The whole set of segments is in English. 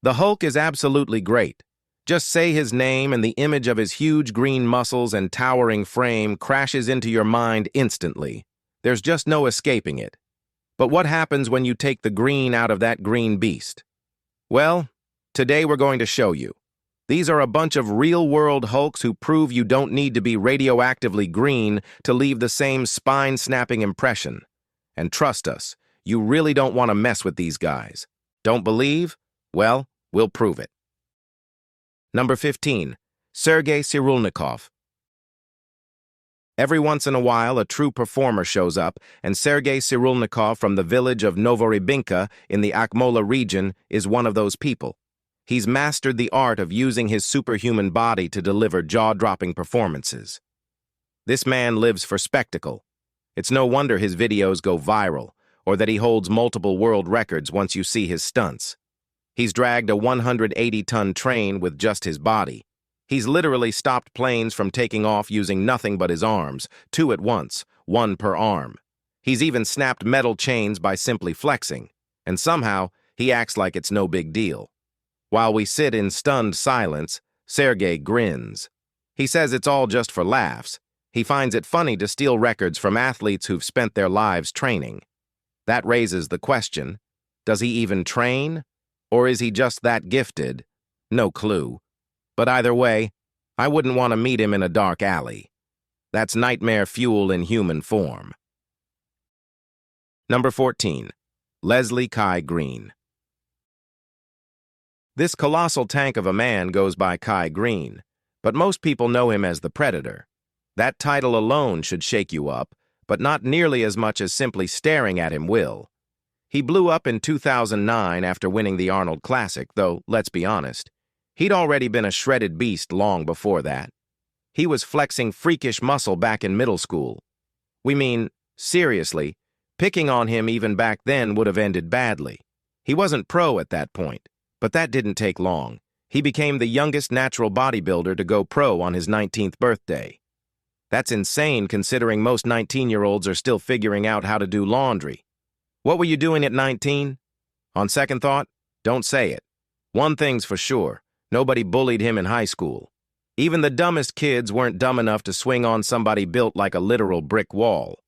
The Hulk is absolutely great. Just say his name and the image of his huge green muscles and towering frame crashes into your mind instantly. There's just no escaping it. But what happens when you take the green out of that green beast? Well, today we're going to show you. These are a bunch of real-world Hulks who prove you don't need to be radioactively green to leave the same spine-snapping impression. And trust us, you really don't want to mess with these guys. Don't believe? Well, we'll prove it. Number 15. Sergei Cyrulnikov. Every once in a while, a true performer shows up, and Sergei Cyrulnikov from the village of Novorybinka in the Akmola region is one of those people. He's mastered the art of using his superhuman body to deliver jaw-dropping performances. This man lives for spectacle. It's no wonder his videos go viral, or that he holds multiple world records once you see his stunts. He's dragged a 180-ton train with just his body. He's literally stopped planes from taking off using nothing but his arms, 2 at once, 1 per arm. He's even snapped metal chains by simply flexing, and somehow he acts like it's no big deal. While we sit in stunned silence, Sergei grins. He says it's all just for laughs. He finds it funny to steal records from athletes who've spent their lives training. That raises the question, does he even train? Or is he just that gifted? No clue. But either way, I wouldn't want to meet him in a dark alley. That's nightmare fuel in human form. Number 14. Leslie Kai Green. This colossal tank of a man goes by Kai Green, but most people know him as the Predator. That title alone should shake you up, but not nearly as much as simply staring at him will. He blew up in 2009 after winning the Arnold Classic, though, let's be honest, he'd already been a shredded beast long before that. He was flexing freakish muscle back in middle school. We mean, seriously, picking on him even back then would have ended badly. He wasn't pro at that point, but that didn't take long. He became the youngest natural bodybuilder to go pro on his 19th birthday. That's insane considering most 19-year-olds are still figuring out how to do laundry. What were you doing at 19? On second thought, don't say it. One thing's for sure, nobody bullied him in high school. Even the dumbest kids weren't dumb enough to swing on somebody built like a literal brick wall.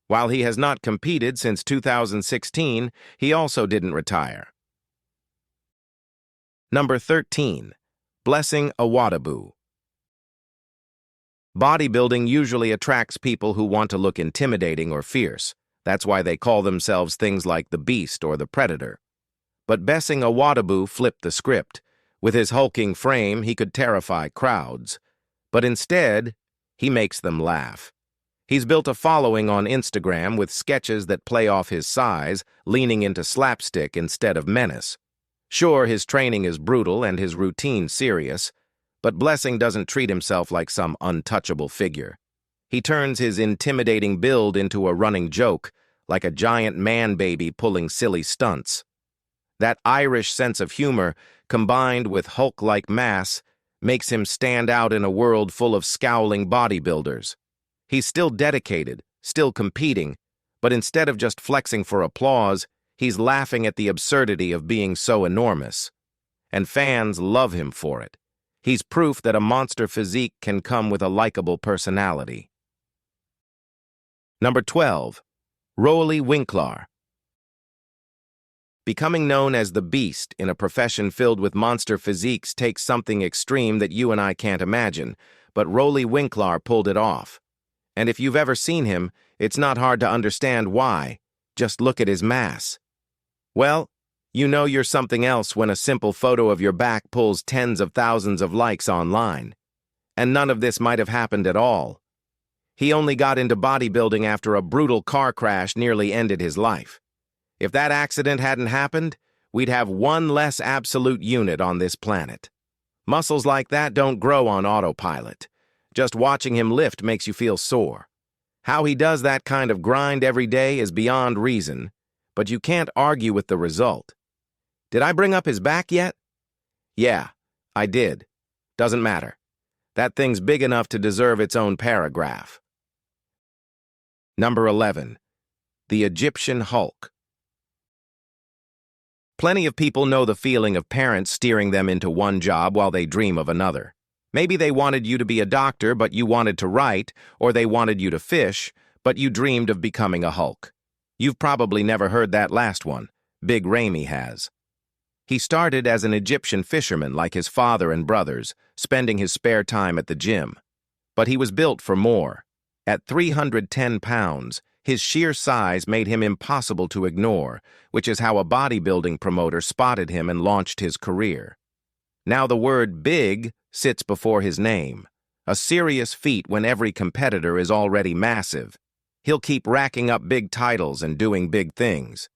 While he has not competed since 2016, he also didn't retire. Number 13. Blessing Awadabu. Bodybuilding usually attracts people who want to look intimidating or fierce. That's why they call themselves things like the Beast or the Predator. But Blessing Awadabu flipped the script. With his hulking frame, he could terrify crowds. But instead, he makes them laugh. He's built a following on Instagram with sketches that play off his size, leaning into slapstick instead of menace. Sure, his training is brutal and his routine serious, but Blessing doesn't treat himself like some untouchable figure. He turns his intimidating build into a running joke, like a giant man-baby pulling silly stunts. That Irish sense of humor, combined with Hulk-like mass, makes him stand out in a world full of scowling bodybuilders. He's still dedicated, still competing, but instead of just flexing for applause, he's laughing at the absurdity of being so enormous. And fans love him for it. He's proof that a monster physique can come with a likable personality. Number 12. Roly Winklar. Becoming known as the Beast in a profession filled with monster physiques takes something extreme that you and I can't imagine, but Roly Winklar pulled it off. And if you've ever seen him, it's not hard to understand why. Just look at his mass. Well, you know you're something else when a simple photo of your back pulls tens of thousands of likes online. And none of this might have happened at all. He only got into bodybuilding after a brutal car crash nearly ended his life. If that accident hadn't happened, we'd have one less absolute unit on this planet. Muscles like that don't grow on autopilot. Just watching him lift makes you feel sore. How he does that kind of grind every day is beyond reason, but you can't argue with the result. Did I bring up his back yet? Yeah, I did. Doesn't matter. That thing's big enough to deserve its own paragraph. Number 11. The Egyptian Hulk. Plenty of people know the feeling of parents steering them into one job while they dream of another. Maybe they wanted you to be a doctor, but you wanted to write, or they wanted you to fish, but you dreamed of becoming a Hulk. You've probably never heard that last one. Big Ramy has. He started as an Egyptian fisherman like his father and brothers, spending his spare time at the gym. But he was built for more. At 310 pounds, his sheer size made him impossible to ignore, which is how a bodybuilding promoter spotted him and launched his career. Now the word big sits before his name, a serious feat when every competitor is already massive. He'll keep racking up big titles and doing big things.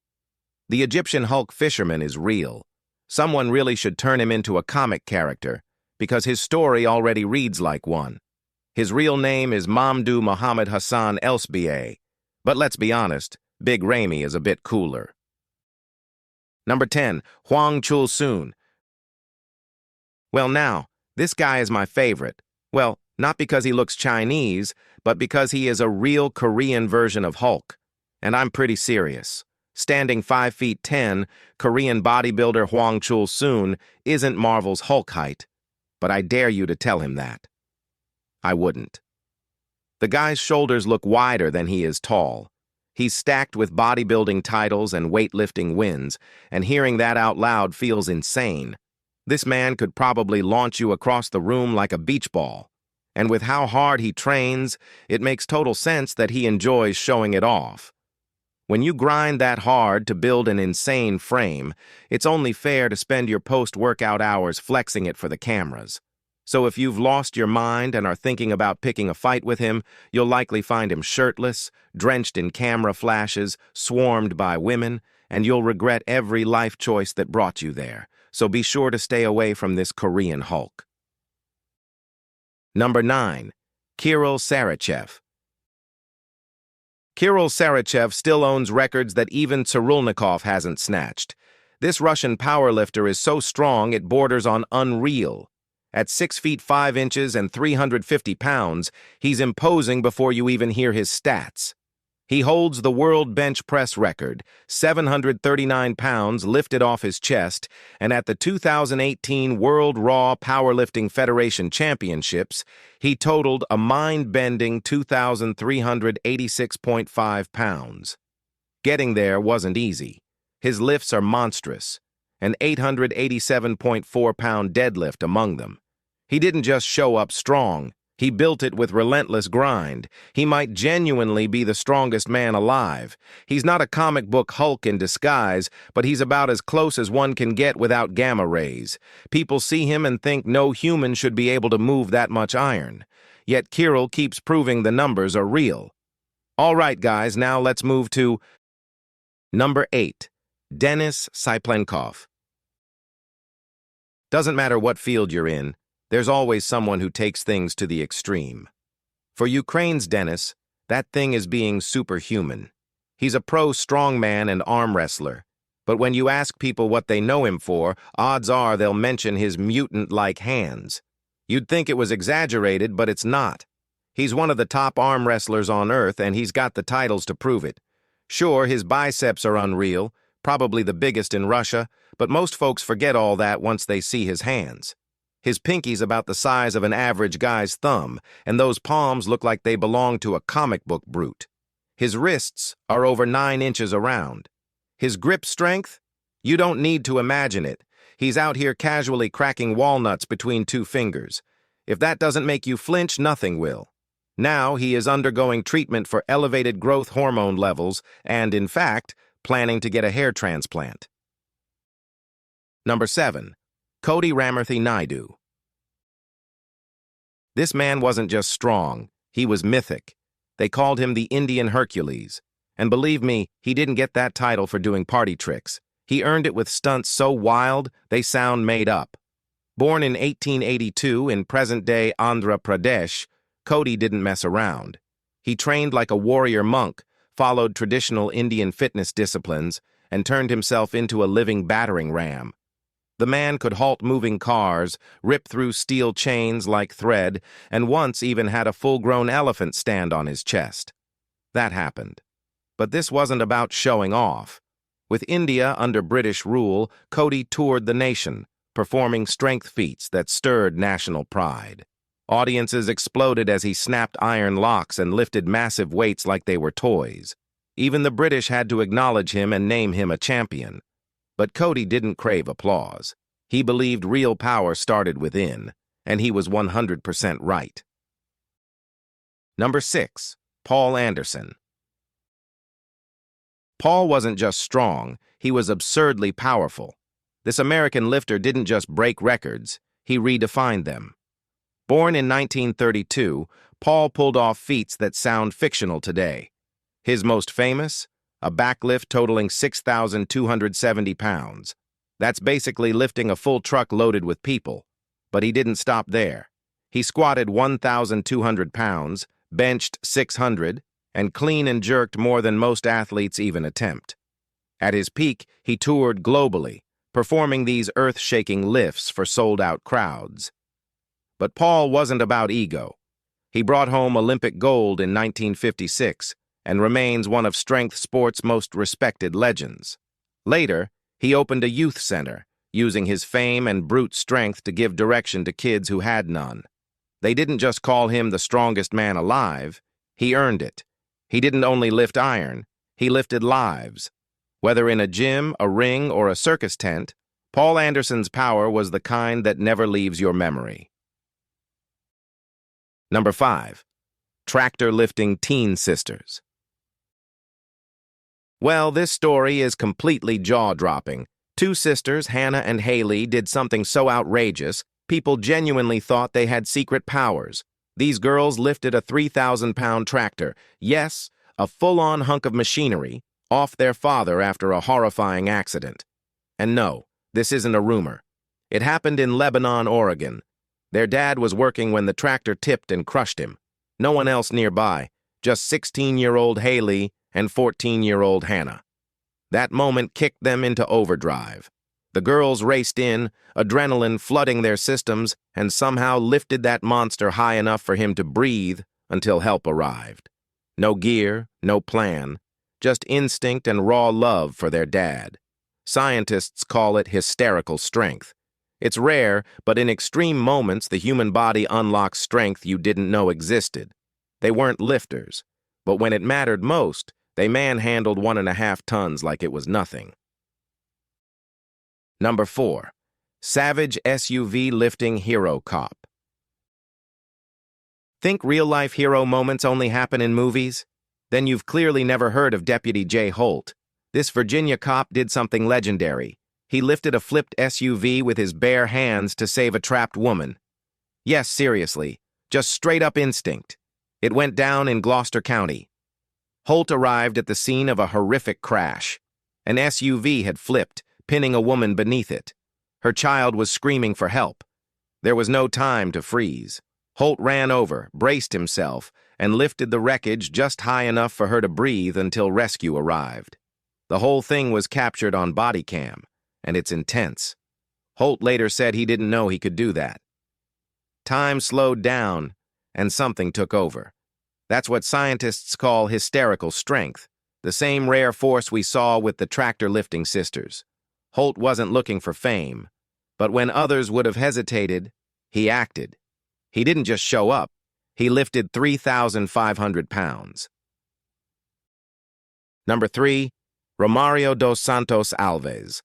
The Egyptian Hulk fisherman is real. Someone really should turn him into a comic character, because his story already reads like one. His real name is Mamdouh Mohammed Hassan Elsbieh, but let's be honest, Big Ramy is a bit cooler. Number 10, Hwang Chul-soon. Well now, this guy is my favorite. Well, not because he looks Chinese, but because he is a real Korean version of Hulk. And I'm pretty serious. Standing 5'10", Korean bodybuilder Hwang Chul-soon isn't Marvel's Hulk height, but I dare you to tell him that. I wouldn't. The guy's shoulders look wider than he is tall. He's stacked with bodybuilding titles and weightlifting wins, and hearing that out loud feels insane. This man could probably launch you across the room like a beach ball. And with how hard he trains, it makes total sense that he enjoys showing it off. When you grind that hard to build an insane frame, it's only fair to spend your post-workout hours flexing it for the cameras. So if you've lost your mind and are thinking about picking a fight with him, you'll likely find him shirtless, drenched in camera flashes, swarmed by women, and you'll regret every life choice that brought you there. So be sure to stay away from this Korean Hulk. Number 9, Kirill Sarychev. Kirill Sarychev still owns records that even Tsarulnikov hasn't snatched. This Russian powerlifter is so strong it borders on unreal. At 6 feet 5 inches and 350 pounds, he's imposing before you even hear his stats. He holds the world bench press record, 739 pounds lifted off his chest, and at the 2018 World Raw Powerlifting Federation Championships, he totaled a mind-bending 2,386.5 pounds. Getting there wasn't easy. His lifts are monstrous, an 887.4-pound deadlift among them. He didn't just show up strong. He built it with relentless grind. He might genuinely be the strongest man alive. He's not a comic book Hulk in disguise, but he's about as close as one can get without gamma rays. People see him and think no human should be able to move that much iron. Yet Kirill keeps proving the numbers are real. All right, guys, now let's move to number 8, Denis Cyplenkov. Doesn't matter what field you're in, there's always someone who takes things to the extreme. For Ukraine's Denis, that thing is being superhuman. He's a pro strongman and arm wrestler, but when you ask people what they know him for, odds are they'll mention his mutant-like hands. You'd think it was exaggerated, but it's not. He's one of the top arm wrestlers on Earth, and he's got the titles to prove it. Sure, his biceps are unreal, probably the biggest in Russia, but most folks forget all that once they see his hands. His pinky's about the size of an average guy's thumb, and those palms look like they belong to a comic book brute. His wrists are over 9 inches around. His grip strength? You don't need to imagine it. He's out here casually cracking walnuts between 2 fingers. If that doesn't make you flinch, nothing will. Now he is undergoing treatment for elevated growth hormone levels and, in fact, planning to get a hair transplant. Number 7. Cody Ramarthy Naidu. This man wasn't just strong, he was mythic. They called him the Indian Hercules. And believe me, he didn't get that title for doing party tricks. He earned it with stunts so wild, they sound made up. Born in 1882 in present-day Andhra Pradesh, Cody didn't mess around. He trained like a warrior monk, followed traditional Indian fitness disciplines, and turned himself into a living battering ram. The man could halt moving cars, rip through steel chains like thread, and once even had a full-grown elephant stand on his chest. That happened. But this wasn't about showing off. With India under British rule, Cody toured the nation, performing strength feats that stirred national pride. Audiences exploded as he snapped iron locks and lifted massive weights like they were toys. Even the British had to acknowledge him and name him a champion. But Cody didn't crave applause. He believed real power started within, and he was 100% right. Number 6. Paul Anderson. Paul wasn't just strong, he was absurdly powerful. This American lifter didn't just break records, he redefined them. Born in 1932, Paul pulled off feats that sound fictional today. His most famous? A backlift totaling 6,270 pounds. That's basically lifting a full truck loaded with people. But he didn't stop there. He squatted 1,200 pounds, benched 600, and clean and jerked more than most athletes even attempt. At his peak, he toured globally, performing these earth-shaking lifts for sold-out crowds. But Paul wasn't about ego. He brought home Olympic gold in 1956 and remains one of strength sport's most respected legends. Later, he opened a youth center, using his fame and brute strength to give direction to kids who had none. They didn't just call him the strongest man alive, he earned it. He didn't only lift iron, he lifted lives. Whether in a gym, a ring, or a circus tent, Paul Anderson's power was the kind that never leaves your memory. Number 5. Tractor-lifting teen sisters. Well, this story is completely jaw-dropping. Two sisters, Hannah and Haley, did something so outrageous, people genuinely thought they had secret powers. These girls lifted a 3,000-pound tractor, yes, a full-on hunk of machinery, off their father after a horrifying accident. And no, this isn't a rumor. It happened in Lebanon, Oregon. Their dad was working when the tractor tipped and crushed him. No one else nearby, just 16-year-old Haley and 14-year-old Hannah. That moment kicked them into overdrive. The girls raced in, adrenaline flooding their systems, and somehow lifted that monster high enough for him to breathe until help arrived. No gear, no plan, just instinct and raw love for their dad. Scientists call it hysterical strength. It's rare, but in extreme moments, the human body unlocks strength you didn't know existed. They weren't lifters, but when it mattered most, they manhandled 1.5 tons like it was nothing. Number 4. Savage SUV lifting hero cop. Think real-life hero moments only happen in movies? Then you've clearly never heard of Deputy Jay Holt. This Virginia cop did something legendary. He lifted a flipped SUV with his bare hands to save a trapped woman. Yes, seriously, just straight-up instinct. It went down in Gloucester County. Holt arrived at the scene of a horrific crash. An SUV had flipped, pinning a woman beneath it. Her child was screaming for help. There was no time to freeze. Holt ran over, braced himself, and lifted the wreckage just high enough for her to breathe until rescue arrived. The whole thing was captured on body cam, and it's intense. Holt later said he didn't know he could do that. Time slowed down, and something took over. That's what scientists call hysterical strength, the same rare force we saw with the tractor-lifting sisters. Holt wasn't looking for fame, but when others would have hesitated, he acted. He didn't just show up, he lifted 3,500 pounds. Number 3. Romario dos Santos Alves.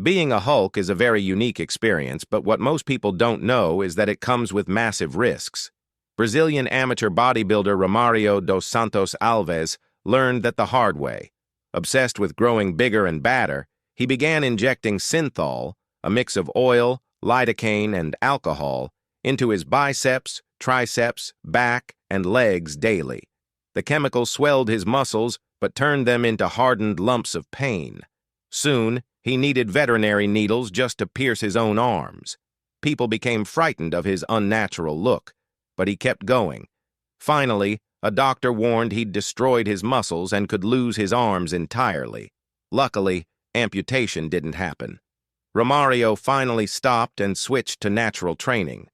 Being a Hulk is a very unique experience, but what most people don't know is that it comes with massive risks. Brazilian amateur bodybuilder Romario dos Santos Alves learned that the hard way. Obsessed with growing bigger and badder, he began injecting synthol, a mix of oil, lidocaine, and alcohol, into his biceps, triceps, back, and legs daily. The chemical swelled his muscles, but turned them into hardened lumps of pain. Soon, he needed veterinary needles just to pierce his own arms. People became frightened of his unnatural look, but he kept going. Finally, a doctor warned he'd destroyed his muscles and could lose his arms entirely. Luckily, amputation didn't happen. Romario finally stopped and switched to natural training.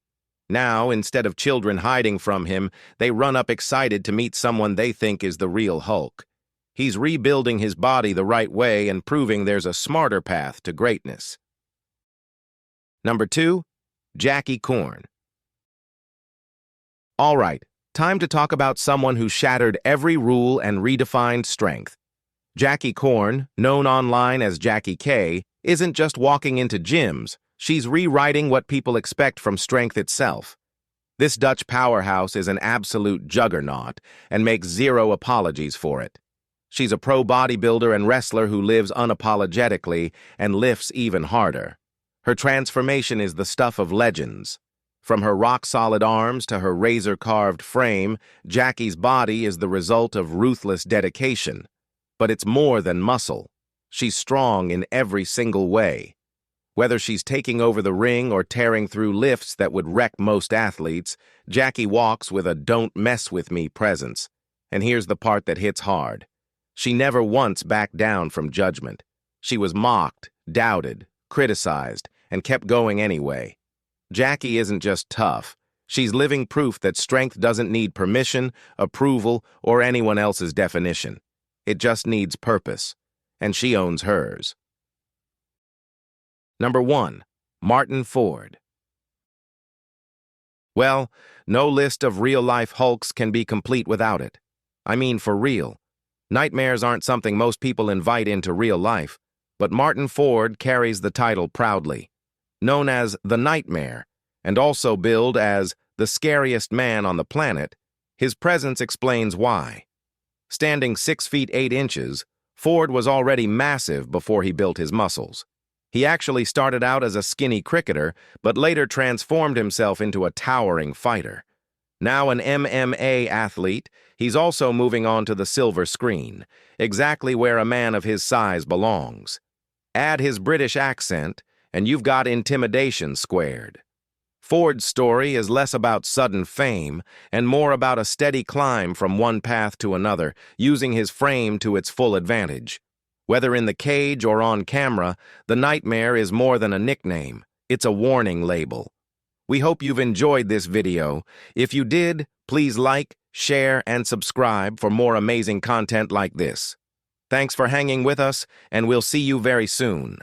Now, instead of children hiding from him, they run up excited to meet someone they think is the real Hulk. He's rebuilding his body the right way and proving there's a smarter path to greatness. Number 2, Jackie Korn. All right, time to talk about someone who shattered every rule and redefined strength. Jackie Korn, known online as Jackie K, isn't just walking into gyms, she's rewriting what people expect from strength itself. This Dutch powerhouse is an absolute juggernaut and makes zero apologies for it. She's a pro bodybuilder and wrestler who lives unapologetically and lifts even harder. Her transformation is the stuff of legends. From her rock-solid arms to her razor-carved frame, Jackie's body is the result of ruthless dedication. But it's more than muscle. She's strong in every single way. Whether she's taking over the ring or tearing through lifts that would wreck most athletes, Jackie walks with a "don't mess with me" presence. And here's the part that hits hard. She never once backed down from judgment. She was mocked, doubted, criticized, and kept going anyway. Jackie isn't just tough. She's living proof that strength doesn't need permission, approval, or anyone else's definition. It just needs purpose. And she owns hers. Number 1, Martin Ford. Well, no list of real-life Hulks can be complete without it. I mean, for real. Nightmares aren't something most people invite into real life, but Martin Ford carries the title proudly. Known as the Nightmare, and also billed as the scariest man on the planet, his presence explains why. Standing 6 feet 8 inches, Ford was already massive before he built his muscles. He actually started out as a skinny cricketer, but later transformed himself into a towering fighter. Now an MMA athlete, he's also moving on to the silver screen, exactly where a man of his size belongs. Add his British accent, and you've got intimidation squared. Ford's story is less about sudden fame and more about a steady climb from one path to another, using his frame to its full advantage. Whether in the cage or on camera, the Nightmare is more than a nickname. It's a warning label. We hope you've enjoyed this video. If you did, please like, share, and subscribe for more amazing content like this. Thanks for hanging with us, and we'll see you very soon.